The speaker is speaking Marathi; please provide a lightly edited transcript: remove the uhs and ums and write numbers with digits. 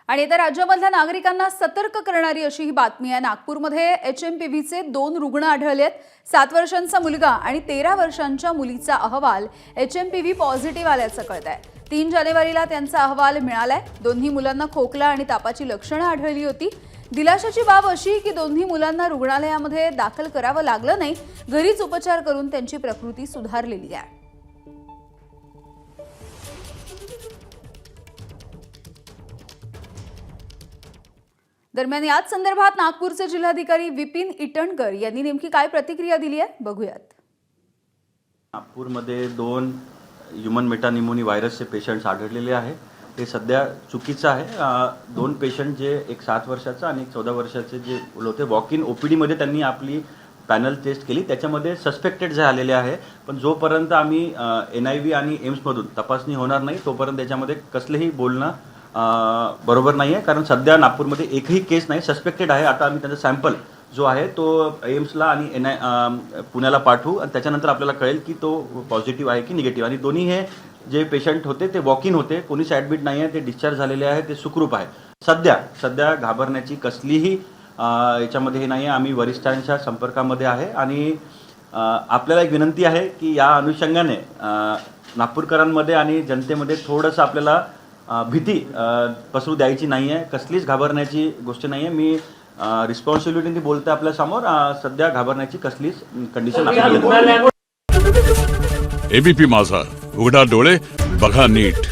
आणि इतर राज्यामधल्या नागरिकांना सतर्क करणारी अशी ही बातमी आहे। नागपूरमध्ये एचएमपीव्हीचे 2 रुग्ण आढळलेत। 7 वर्षांचा मुलगा आणि 13 वर्षांच्या मुलीचा अहवाल एचएमपीव्ही पॉझिटिव्ह आल्याचं कळतंय। 3 जानेवारीला त्यांचा अहवाल मिळालाय। दोन्ही मुलांना खोकला आणि तापाची लक्षणं आढळली होती। दिलाशाची बाब अशी की दोन्ही मुलांना रुग्णालयामध्ये दाखल करावं लागलं नाही, घरीच उपचार करून त्यांची प्रकृती सुधारलेली आहे। दरम्यान याच संदर्भात नागपूरचे जिल्हाधिकारी विपिन इटणकर यांनी नेमकी काय प्रतिक्रिया दिली आहे बघूयात। नागपूरमध्ये 2 ह्यूमन मेटानिमोनी व्हायरसचे पेशंट्स आढळलेले आहे। हे सध्या चुकीचं आहे। 2 पेशंट जे एक 7 वर्षाचा आणि एक 14 वर्षाचे जे होते वॉक इन ओपीडी मध्ये त्यांनी आपली पॅनल टेस्ट केली, त्याच्यामध्ये सस्पेक्टेड जे आलेले आहे। पण जोपर्यंत आम्ही एनआयव्ही आणि एम्स मधून तपासणी होणार नाही तोपर्यंत त्याच्यामध्ये कसलेही बोलणं बरोबर नाही आहे, कारण सध्या नागपूरमध्ये एकही केस नाही, सस्पेक्टेड आहे। आता आम्ही त्यांचा सॅम्पल जो आहे तो एम्सला आणि पुण्याला पाठवू आणि त्याच्यानंतर आपल्याला कळेल की तो पॉझिटिव्ह आहे की निगेटिव्ह। आणि दोन्ही हे जे पेशंट होते ते वॉक इन होते, कोणीच ॲडमिट नाही आहे, ते डिस्चार्ज झालेले आहे, ते सुखरूप आहे। सध्या घाबरण्याची कसलीही याच्यामध्ये हे नाही आहे। आम्ही वरिष्ठांच्या संपर्कामध्ये आहे आणि आपल्याला एक विनंती आहे की या अनुषंगाने नागपूरकरांमध्ये आणि जनतेमध्ये थोडंसं आपल्याला भीती पसरू द्यायची नाही आहे, कसलीच घाबरण्याची गोष्ट नाही आहे। मी रिस्पॉन्सिबिलिटीने बोलते आपल्या समोर, सध्या घाबरण्याची कसलीच कंडिशन आपल्याला। एबीपी माझा, उघडा डोळे बघा नीट।